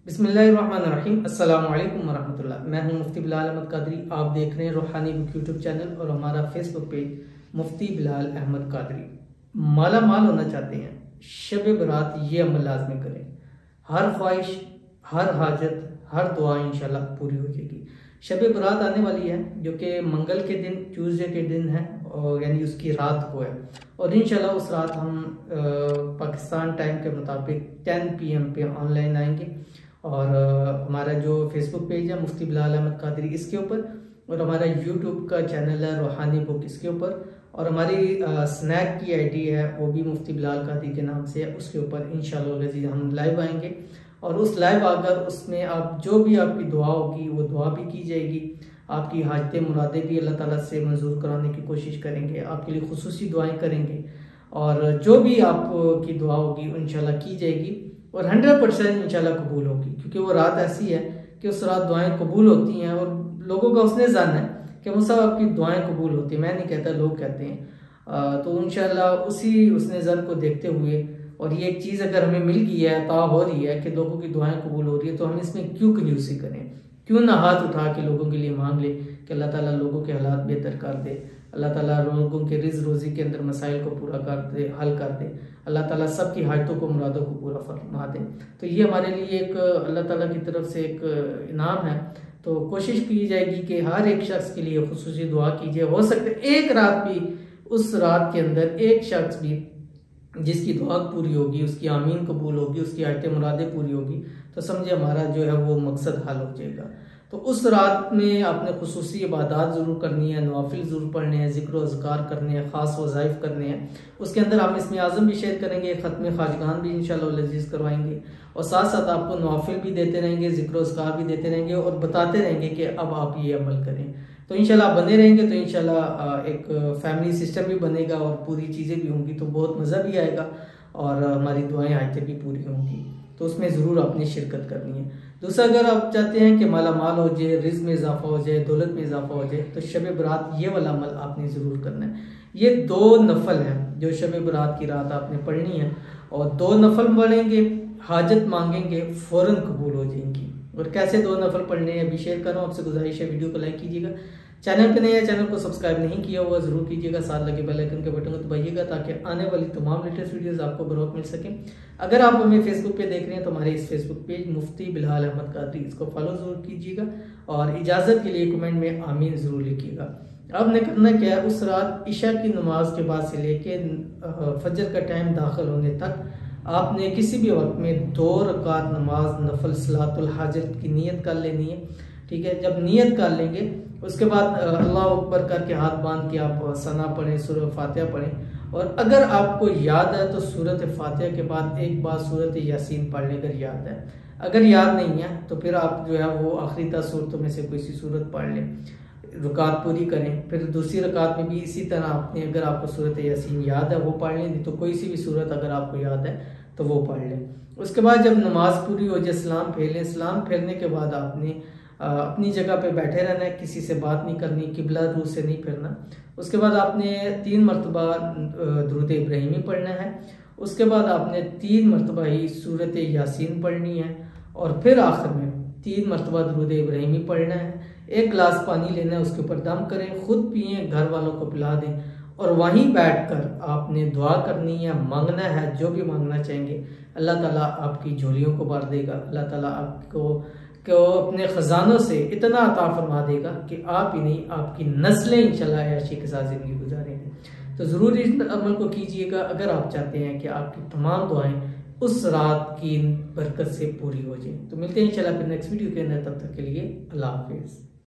बिस्मिल्लाहिर्रहमानिर्रहीम। अस्सलाम वालेकुम वरहमतुल्लाह। मैं हूं मुफ्ती बिलाल अहमद कादरी। आप देख रहे हैं रूहानी बुक यूट्यूब चैनल और हमारा फेसबुक पेज मुफ्ती बिलाल अहमद कादरी। माला माल होना चाहते हैं, शब बरात ये अमल लाजमी करें। हर ख्वाहिश, हर हाजत, हर दुआ इंशाल्लाह पूरी हो जाएगी। शब बरात आने वाली है जो कि मंगल के दिन, ट्यूसडे के दिन है, और यानी उसकी रात को है। और इंशाल्लाह उस रात हम पाकिस्तान टाइम के मुताबिक 10 PM पे ऑनलाइन आएंगे। और हमारा जो फेसबुक पेज है मुफ्ती बिलाल अहमद कादरी इसके ऊपर, और हमारा यूट्यूब का चैनल है रूहानी बुक इसके ऊपर, और हमारी स्नैक की आईडी है वो भी मुफ्ती बिलाल कादरी के नाम से है, उसके ऊपर इंशाल्लाह हम लाइव आएंगे। और उस लाइव आकर उसमें आप जो भी आपकी दुआ होगी वो दुआ भी की जाएगी। आपकी हाजतें मुरादें भी अल्लाह ताला से मंजूर कराने की कोशिश करेंगे, आपके लिए खुसूसी दुआएं करेंगे, और जो भी आपकी दुआ होगी इंशाल्लाह की जाएगी और 100% इंशाल्लाह कबूल होगी। क्योंकि वो रात ऐसी है कि उस रात दुआएं कबूल होती हैं, और लोगों का उसने जानना है कि वो सब आपकी दुआएं कबूल होती हैं। मैं नहीं कहता, लोग कहते हैं। तो इंशाल्लाह उसी उसने ज़र को देखते हुए, और ये एक चीज़ अगर हमें मिल गई है, अता हो रही है कि लोगों की दुआएं कबूल हो रही है, तो हम इसमें क्यों कंजूसी करें? क्यों ना हाथ उठा के लोगों के लिए मांग ले कि अल्लाह ताला लोगों के हालात बेहतर कर दे, अल्लाह ताला लोगों के रिज़्क़ रोज़ी के अंदर मसाइल को पूरा कर दे, हल कर दे, अल्लाह ताला सबकी हाजतों को, मुरादों को पूरा फरमा दे। तो ये हमारे लिए एक अल्लाह ताला की तरफ से एक इनाम है। तो कोशिश की जाएगी कि हर एक शख्स के लिए खुसूसी दुआ कीजिए। हो सकता है एक रात भी, उस रात के अंदर एक शख्स भी जिसकी दुआ पूरी होगी, उसकी आमीन कबूल होगी, उसकी आयतें मुरादें पूरी होगी, तो समझे हमारा जो है वो मकसद हल हो जाएगा। तो उस रात में आपने खुसूसी इबादत ज़रूर करनी है, नवाफिल ज़रूर पढ़ने हैं, ज़िक्र अज़कार करने हैं, ख़ास वज़ाइफ करने हैं। उसके अंदर हम इसमें आज़म भी शेयर करेंगे, ख़त्म खाजगान भी इंशाअल्लाह लजीज़ करवाएंगे, और साथ साथ आपको नवाफिल भी देते रहेंगे, ज़िक्र अज़कार भी देते रहेंगे, और बताते रहेंगे कि अब आप ये अमल करें। तो इंशाल्लाह आप बने रहेंगे तो इंशाल्लाह एक फैमिली सिस्टम भी बनेगा और पूरी चीज़ें भी होंगी, तो बहुत मज़ा भी आएगा और हमारी दुआएं आयतें भी पूरी होंगी। तो उसमें ज़रूर आपने शिरकत करनी है। दूसरा, अगर आप चाहते हैं कि माला माल हो जाए, रिज़्क़ में इजाफा हो जाए, दौलत में इजाफा हो जाए, तो शब बरात ये वाला अमल आपने ज़रूर करना है। ये 2 नफल हैं जो शब बरात की रात आपने पढ़नी है, और 2 नफल पढ़ेंगे, हाजत मांगेंगे, फ़ौरन कबूल हो जाएंगी। और कैसे 2 नफल पढ़ने हैं अभी शेयर कर रहा हूँ, आपसे गुजारिश है वीडियो को लाइक कीजिएगा। चैनल पे नए है, चैनल को सब्सक्राइब नहीं किया हुआ ज़रूर कीजिएगा, साथ लगे बेल आइकन के बटन को दबाइएगा ताकि आने वाली तमाम लेटेस्ट वीडियोस आपको बरोक़ मिल सकें। अगर आप हमें फेसबुक पे देख रहे हैं तो हमारे इस फेसबुक पेज मुफ्ती बिलाल अहमद कादरी इसको फॉलो ज़रूर कीजिएगा, और इजाज़त के लिए कमेंट में आमीन ज़रूर लिखिएगा। आपने करना क्या है, उस रात इशा की नमाज के बाद से लेके फजर का टाइम दाखिल होने तक आपने किसी भी वक्त में 2 रकात नमाज नफल सलातुल हाजत की नीयत कर लेनी है। ठीक है, जब नीयत कर लेंगे उसके बाद अल्लाह अकबर करके हाथ बांध के आप सना पढ़ें, सूरह फातिहा पढ़ें, और अगर आपको याद है तो सूरत फातिहा के बाद एक बार सूरत यासीन पढ़ लें अगर याद है। अगर याद नहीं है तो फिर आप जो है वो आखिरी 10 सूरतों में से कोई सी सूरत पढ़ लें, रुकात पूरी करें। फिर दूसरी रकात में भी इसी तरह आपने, अगर आपको सूरत यासीन याद है वो पढ़ लें, तो कोई सी भी सूरत अगर आपको याद है तो वो पढ़ लें। उसके बाद जब नमाज पूरी हो जाए सलाम फेर लें। सलाम फेरने के बाद आपने अपनी जगह पे बैठे रहना है, किसी से बात नहीं करनी, किबला रूह से नहीं फिरना। उसके बाद आपने 3 मरतबा दुरूद इब्राहिमी पढ़ना है। उसके बाद आपने 3 मरतबा ही सूरत यासीन पढ़नी है, और फिर आखिर में 3 मरतबा दुरूद इब्राहिमी पढ़ना है। 1 गिलास पानी लेना है, उसके ऊपर दम करें, खुद पिए, घर वालों को पिला दें, और वहीं बैठकर आपने दुआ करनी है, मांगना है, जो भी मांगना चाहेंगे। अल्लाह ताला आपकी झोलियों को भर देगा, अल्लाह ताला आपको अपने खजानों से इतना अता फरमा देगा कि आप ही नहीं, आपकी नस्लें इंशाल्लाह ऐशी के साथ जिंदगी गुजारेंगे। तो ज़रूर इस अमल को कीजिएगा अगर आप चाहते हैं कि आपकी तमाम दुआएं उस रात की बरकत से पूरी हो जाए। तो मिलते हैं इंशाल्लाह फिर नेक्स्ट वीडियो के अंदर, तब तक के लिए अल्लाह हाफिज़।